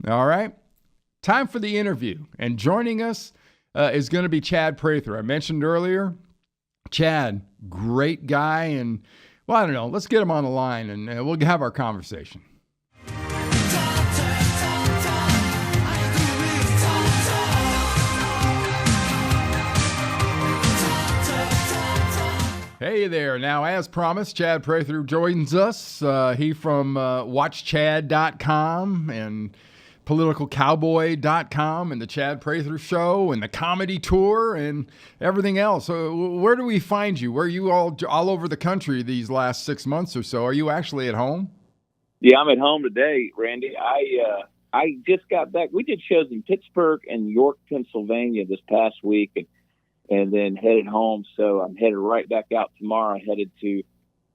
All right. Time for the interview. And joining us is going to be Chad Prather. I mentioned earlier, Chad, great guy. And, well, I don't know. Let's get him on the line and we'll have our conversation. Hey there. Now, as promised, Chad Prather joins us. He from WatchChad.com and PoliticalCowboy.com and the Chad Prather Show and the Comedy Tour and everything else. So where do we find you? Where are you all over the country these last 6 months or so? Are you actually at home? Yeah, I'm at home today, Randy. I just got back. We did shows in Pittsburgh and York, Pennsylvania this past week, and then headed home. So I'm headed right back out tomorrow.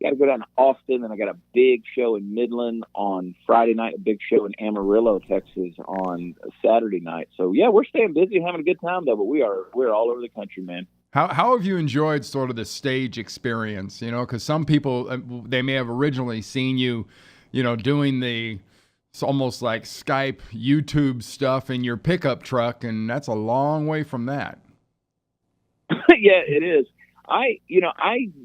Got to go down to Austin, and I got a big show in Midland on Friday night, a big show in Amarillo, Texas on Saturday night. So yeah, we're staying busy, having a good time though. But we're all over the country, man. How have you enjoyed sort of the stage experience? You know, because some people they may have originally seen you, doing it's almost like Skype, YouTube stuff in your pickup truck, and that's a long way from that. Yeah, it is. I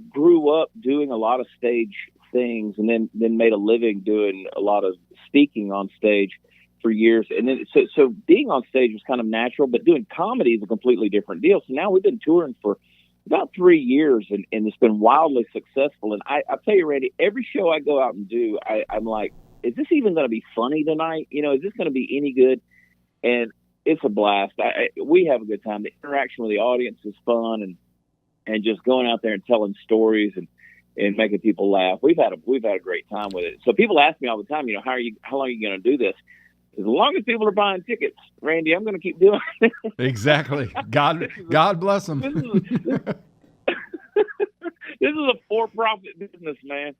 grew up doing a lot of stage things, and then made a living doing a lot of speaking on stage for years. And then so being on stage was kind of natural, but doing comedy is a completely different deal. So now we've been touring for about 3 years, and it's been wildly successful. And I'll tell you, Randy, every show I go out and do, I'm like, is this even going to be funny tonight? Is this going to be any good? And it's a blast. We have a good time. The interaction with the audience is fun, and just going out there and telling stories and making people laugh. We've had a great time with it. So people ask me all the time, how long are you going to do this? As long as people are buying tickets, Randy, I'm going to keep doing it. Exactly. God bless them. This is a for-profit business, man.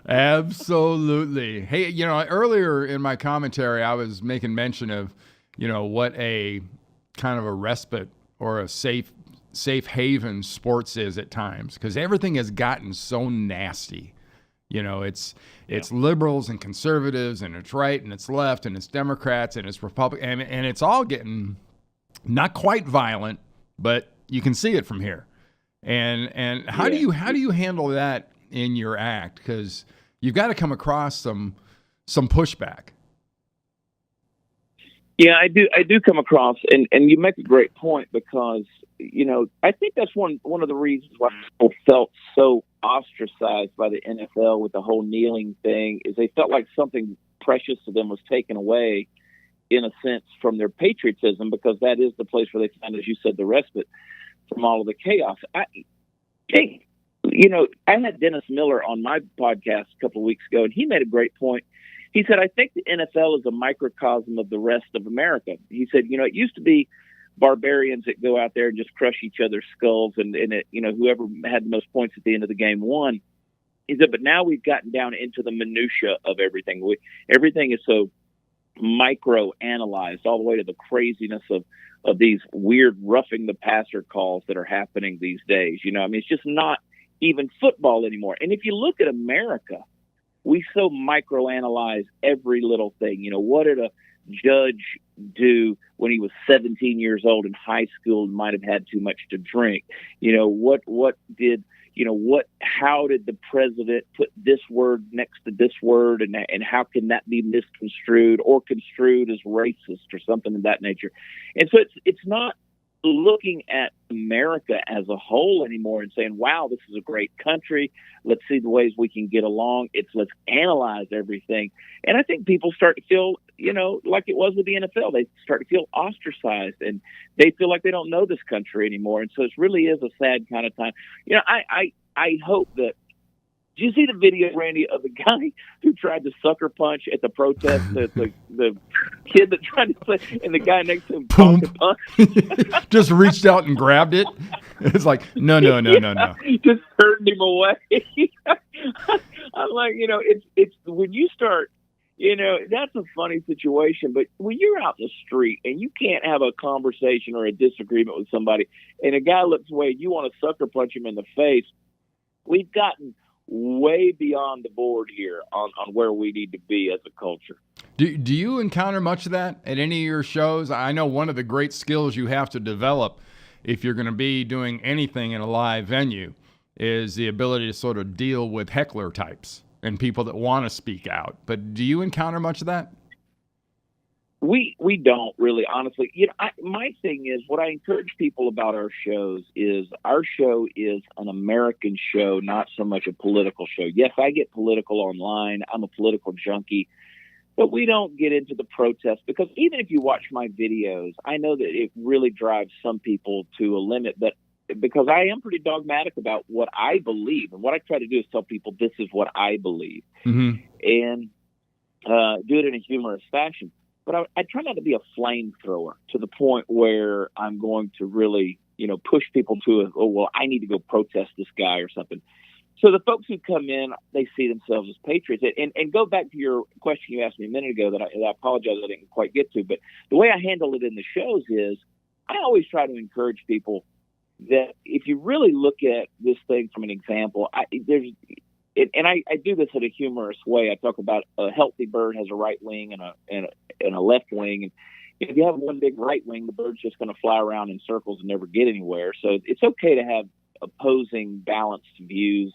Absolutely. Hey, earlier in my commentary, I was making mention of, what a kind of a respite or a safe haven sports is at times, because everything has gotten so nasty. It's liberals and conservatives, and it's right and it's left, and it's Democrats and it's Republican, and it's all getting not quite violent, but you can see it from here. And how do you handle that in your act? Because you've got to come across some pushback. Yeah, I do come across, and you make a great point, because I think that's one of the reasons why people felt so ostracized by the NFL with the whole kneeling thing, is they felt like something precious to them was taken away, in a sense, from their patriotism, because that is the place where they find, as you said, the respite from all of the chaos. I had Dennis Miller on my podcast a couple of weeks ago, and he made a great point. He said, I think the NFL is a microcosm of the rest of America. He said, it used to be barbarians that go out there and just crush each other's skulls, and whoever had the most points at the end of the game won. He said, but now we've gotten down into the minutia of everything. Everything is so micro-analyzed, all the way to the craziness of these weird roughing the passer calls that are happening these days. It's just not even football anymore. And if you look at America, we so microanalyze every little thing. What did a judge do when he was 17 years old in high school and might have had too much to drink? How did the president put this word next to this word, and how can that be misconstrued or construed as racist or something of that nature? And so it's not looking at America as a whole anymore and saying, wow, this is a great country. Let's see the ways we can get along. Let's analyze everything. And I think people start to feel, like it was with the NFL. They start to feel ostracized, and they feel like they don't know this country anymore. And so it really is a sad kind of time. I hope that, did you see the video, Randy, of the guy who tried to sucker punch at the protest? The kid that tried to play, and the guy next to him caught the punch. Just reached out and grabbed it. It's like, no. Just turned him away. I'm like, it's when you start, that's a funny situation. But when you're out in the street and you can't have a conversation or a disagreement with somebody, and a guy looks away, you want to sucker punch him in the face. We've gotten way beyond the board here on where we need to be as a culture. Do you encounter much of that at any of your shows? I know one of the great skills you have to develop if you're going to be doing anything in a live venue is the ability to sort of deal with heckler types and people that want to speak out. But do you encounter much of that? We don't really, honestly. My thing is, what I encourage people about our shows is our show is an American show, not so much a political show. Yes, I get political online. I'm a political junkie. But we don't get into the protests because even if you watch my videos, I know that it really drives some people to a limit. But because I am pretty dogmatic about what I believe, and what I try to do is tell people this is what I believe, and do it in a humorous fashion. But I try not to be a flamethrower to the point where I'm going to really, push people to I need to go protest this guy or something. So the folks who come in, they see themselves as patriots. And go back to your question you asked me a minute ago that I apologize I didn't quite get to. But the way I handle it in the shows is I always try to encourage people that if you really look at this thing from an example, I do this in a humorous way. I talk about a healthy bird has a right wing and a left wing. And if you have one big right wing, the bird's just going to fly around in circles and never get anywhere. So it's okay to have opposing, balanced views.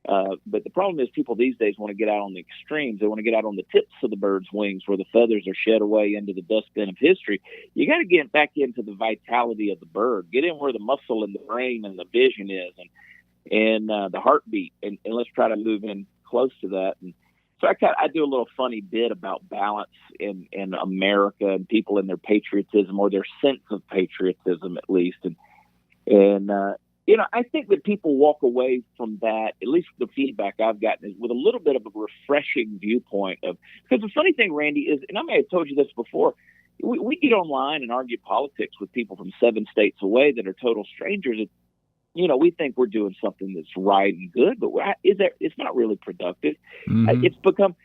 But the problem is people these days want to get out on the extremes. They want to get out on the tips of the bird's wings where the feathers are shed away into the dustbin of history. You got to get back into the vitality of the bird. Get in where the muscle and the brain and the vision is and the heartbeat. And let's try to move in close to that. And so I do a little funny bit about balance in America and people and their patriotism or their sense of patriotism at least. And I think that people walk away from that, at least the feedback I've gotten, is with a little bit of a refreshing viewpoint of, because the funny thing, Randy, is, and I may have told you this before, we get online and argue politics with people from 7 states away that are total strangers. We think we're doing something that's right and good, but it's not really productive. It's become,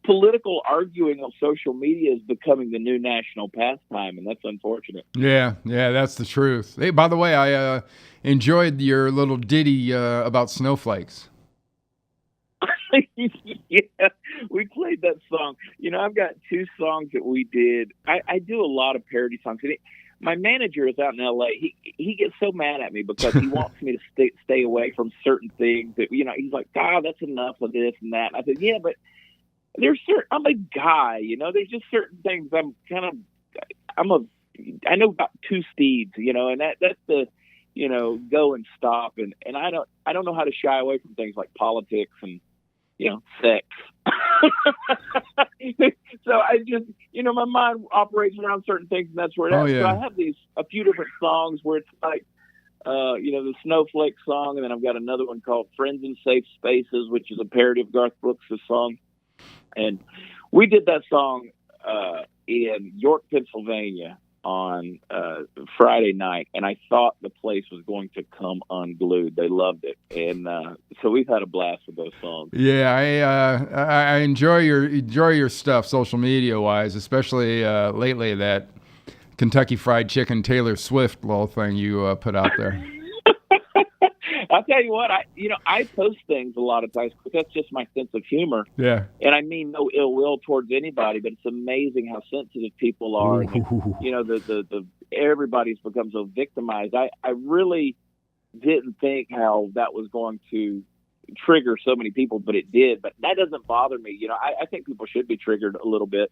political arguing on social media is becoming the new national pastime, and that's unfortunate. Yeah, that's the truth. Hey, by the way, I enjoyed your little ditty about snowflakes. Yeah, we played that song. I've got 2 songs that we did. I do a lot of parody songs. My manager is out in L.A. He gets so mad at me because he wants me to stay away from certain things. That he's like, that's enough of this and that. And I said, yeah, but I'm a guy. There's just certain things I know about 2 speeds. And that's the go and stop. And I don't know how to shy away from things like politics and sex. So I just, my mind operates around certain things, and that's where it is. So I have a few different songs where it's like, the Snowflake song, and then I've got another one called Friends in Safe Spaces, which is a parody of Garth Brooks' song. And we did that song in York, Pennsylvania on Friday night, and I thought the place was going to come unglued. They loved it, and so we've had a blast with those songs. Yeah, I enjoy your stuff social media wise, especially lately that Kentucky Fried Chicken Taylor Swift little thing you put out there. I'll tell you what, I post things a lot of times because that's just my sense of humor. Yeah. And I mean no ill will towards anybody, but it's amazing how sensitive people are. And, the everybody's become so victimized. I really didn't think how that was going to trigger so many people, but it did. But that doesn't bother me. I think people should be triggered a little bit.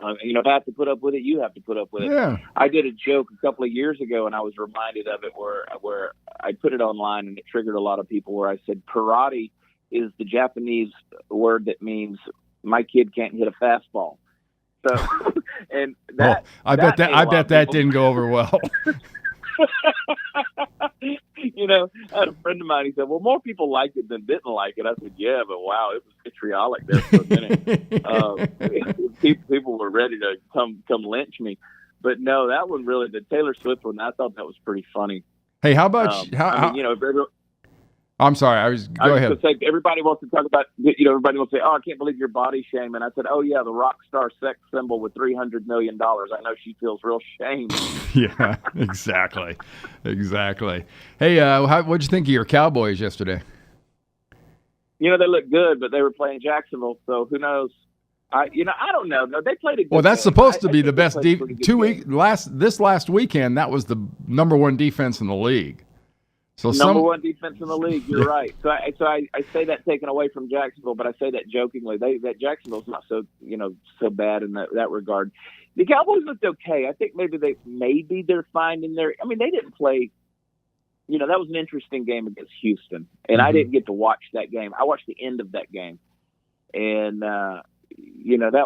If I have to put up with it, you have to put up with it. Yeah. I did a joke a couple of years ago, and I was reminded of it where I put it online, and it triggered a lot of people. Where I said, "Karate is the Japanese word that means my kid can't hit a fastball." So, and that I bet that didn't go over well. I had a friend of mine. He said, "Well, more people liked it than didn't like it." I said, "Yeah, but wow, it was vitriolic there for a minute. People were ready to come lynch me." But no, that one really, the Taylor Swift one, I thought that was pretty funny. Hey, how about I'm sorry. Go ahead. Say, everybody wants to talk about, everybody wants to say, "Oh, I can't believe you're body shaming." I said, "Oh yeah, the rock star sex symbol with $300 million. I know she feels real shame." Yeah, exactly. Hey, what'd you think of your Cowboys yesterday? they look good, but they were playing Jacksonville, so who knows? I don't know. No, they played a good Well, that's game. supposed to I be the think they best. played a pretty good game. This last weekend, that was the number one defense in the league. So Number one defense in the league. You're right. So I say that taken away from Jacksonville, but I say that jokingly. That Jacksonville's not so so bad in that regard. The Cowboys looked okay. I think maybe they're finding their. I mean, they didn't play. That was an interesting game against Houston, and I didn't get to watch that game. I watched the end of that game, and that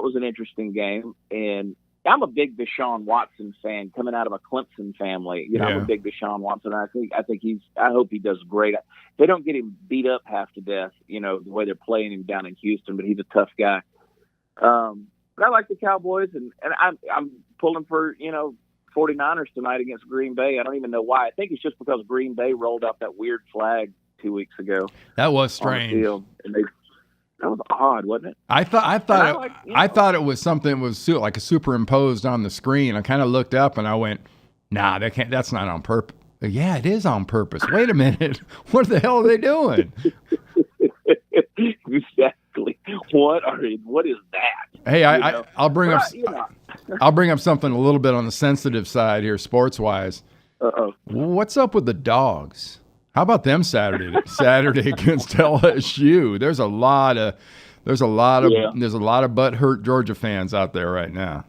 was an interesting game. And I'm a big Deshaun Watson fan, coming out of a Clemson family. I'm a big Deshaun Watson. I hope he does great. They don't get him beat up half to death, the way they're playing him down in Houston, but he's a tough guy. But I like the Cowboys, and I'm pulling for 49ers tonight against Green Bay. I don't even know why. I think it's just because Green Bay rolled out that weird flag 2 weeks ago. That was strange. And that was odd, wasn't it? I thought it was something that was like a superimposed on the screen. I kind of looked up and I went, "Nah, that's not on purpose." Yeah, it is on purpose. Wait a minute. What the hell are they doing? Exactly. What is that? Hey, I'll bring up something a little bit on the sensitive side here, sports wise. What's up with the Dogs? How about them Saturday against LSU? There's a lot of butthurt Georgia fans out there right now.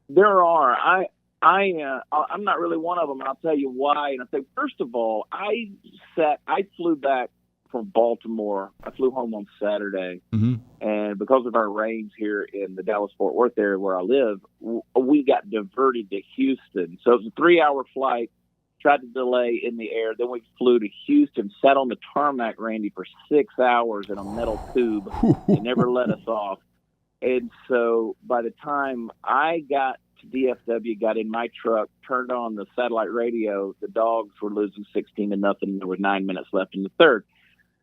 There are. I'm not really one of them, and I'll tell you why. And I think, first of all, I flew back from Baltimore. I flew home on Saturday, and because of our rains here in the Dallas-Fort Worth area where I live, we got diverted to Houston. So it was a 3-hour flight. Tried to delay in the air. Then we flew to Houston, sat on the tarmac, Randy, for 6 hours in a metal tube. They never let us off. And so by the time I got to DFW, got in my truck, turned on the satellite radio, the Dogs were losing 16-0. There were 9 minutes left in the third.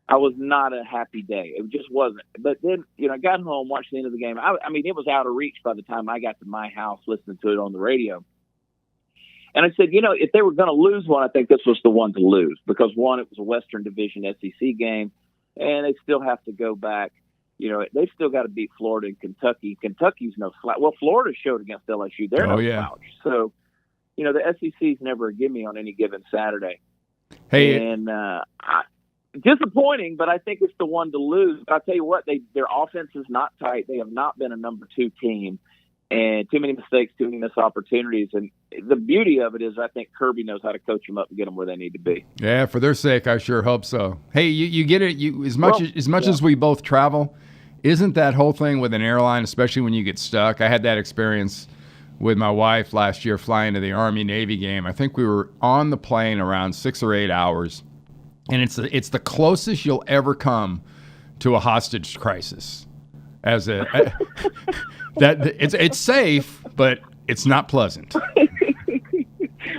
I was not a happy day. It just wasn't. But then, I got home, watched the end of the game. I mean, it was out of reach by the time I got to my house listening to it on the radio. And I said, if they were going to lose one, I think this was the one to lose because, one, it was a Western Division SEC game, and they still have to go back. They've still got to beat Florida and Kentucky. Kentucky's no slouch. Well, Florida showed against LSU. They're no slouch. So, the SEC's never a gimme on any given Saturday. Hey, and disappointing, but I think it's the one to lose. But I'll tell you what, their offense is not tight. They have not been a number 2 team. And too many mistakes, too many missed opportunities. And the beauty of it is I think Kirby knows how to coach them up and get them where they need to be. Yeah, for their sake, I sure hope so. Hey, you get it. As much as we both travel, isn't that whole thing with an airline, especially when you get stuck? I had that experience with my wife last year flying to the Army-Navy game. I think we were on the plane around 6 or 8 hours. And it's the closest you'll ever come to a hostage crisis. It's safe, but it's not pleasant.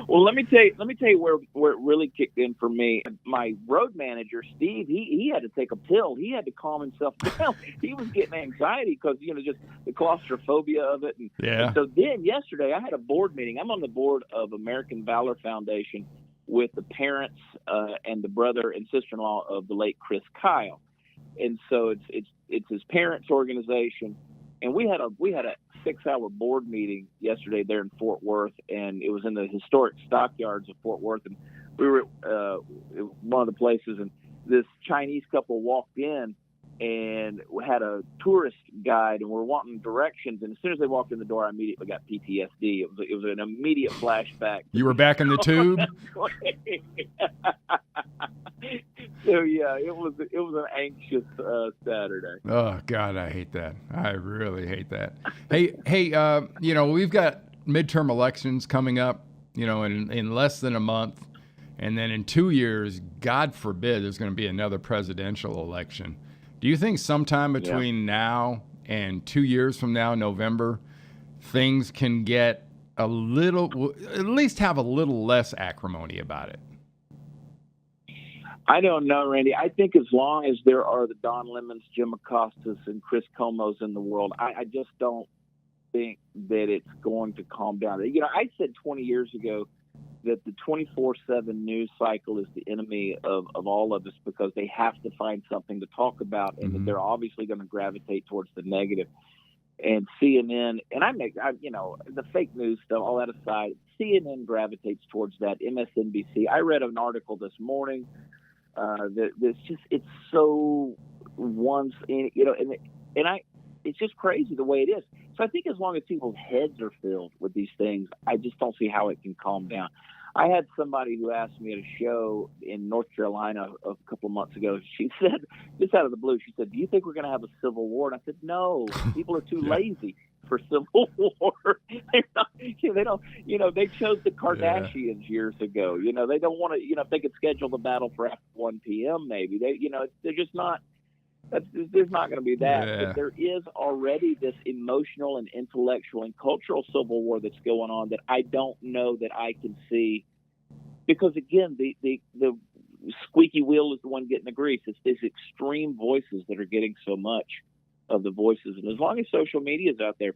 Well, let me tell you where it really kicked in for me. My road manager, Steve, he had to take a pill. He had to calm himself down. He was getting anxiety because just the claustrophobia of it. And so then yesterday I had a board meeting. I'm on the board of American Valor Foundation with the parents and the brother and sister-in-law of the late Chris Kyle. And so it's his parents' organization, and we had a 6-hour board meeting yesterday there in Fort Worth, and it was in the historic stockyards of Fort Worth, and we were at one of the places, and this Chinese couple walked in and we had a tourist guide, and we're wanting directions, and as soon as they walked in the door, I immediately got PTSD. It was an immediate flashback. You were back in the tube? So yeah, it was an anxious Saturday. Oh God, I hate that. I really hate that. Hey, we've got midterm elections coming up, in less than a month, and then in 2 years, God forbid, there's going to be another presidential election. Do you think sometime between now and 2 years from now, November, things can get at least have a little less acrimony about it? I don't know, Randy. I think as long as there are the Don Lemons, Jim Acostas, and Chris Comos in the world, I just don't think that it's going to calm down. I said 20 years ago that the 24/7 news cycle is the enemy of all of us, because they have to find something to talk about, and that they're obviously going to gravitate towards the negative. And CNN, and the fake news stuff, all that aside, CNN gravitates towards that. MSNBC. I read an article this morning it's so it's just crazy the way it is. So I think as long as people's heads are filled with these things, I just don't see how it can calm down. I had somebody who asked me at a show in North Carolina a couple of months ago. She said, just out of the blue, she said, "Do you think we're going to have a civil war?" And I said, "No, people are too lazy for civil war. They're not, they don't, they chose the Kardashians years ago. They don't want to, if they could schedule the battle for after 1 p.m. maybe, they're just not. There's not going to be that. Yeah. But there is already this emotional and intellectual and cultural civil war that's going on that I don't know that I can see, because again, the squeaky wheel is the one getting the grease. It's these extreme voices that are getting so much of the voices, and as long as social media is out there,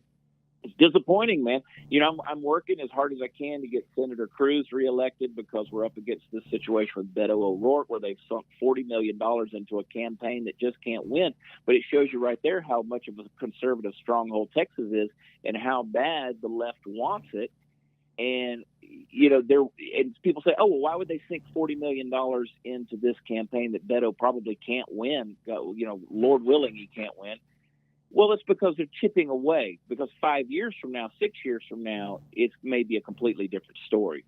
it's disappointing, man. I'm working as hard as I can to get Senator Cruz reelected, because we're up against this situation with Beto O'Rourke, where they've sunk $40 million into a campaign that just can't win. But it shows you right there how much of a conservative stronghold Texas is, and how bad the left wants it. And and people say, "Oh, well, why would they sink $40 million into this campaign that Beto probably can't win? Lord willing, he can't win." Well, it's because they're chipping away, because 5 years from now, 6 years from now, it's maybe a completely different story,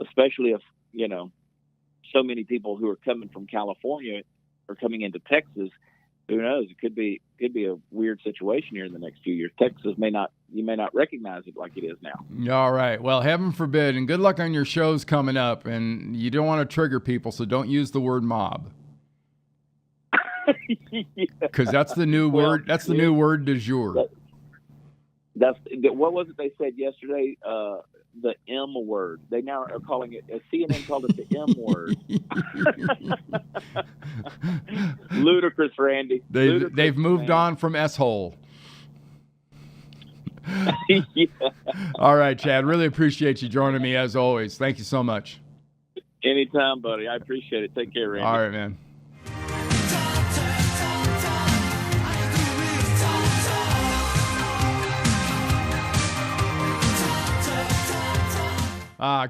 especially if, so many people who are coming from California are coming into Texas. Who knows? It could be a weird situation here in the next few years. Texas you may not recognize it like it is now. All right. Well, heaven forbid, and good luck on your shows coming up. And you don't want to trigger people, so don't use the word mob. Because that's the new word. That's the new word du jour. That's what was it they said yesterday? The M word. They now are calling it. CNN called it the M word. Ludicrous, Randy. They've moved on from S-hole. Yeah. All right, Chad. Really appreciate you joining me as always. Thank you so much. Anytime, buddy. I appreciate it. Take care, Randy. All right, man.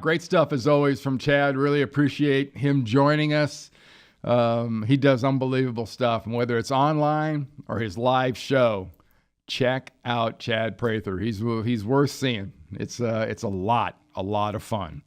Great stuff as always from Chad. Really appreciate him joining us. He does unbelievable stuff, and whether it's online or his live show, check out Chad Prather. He's worth seeing. It's a lot of fun.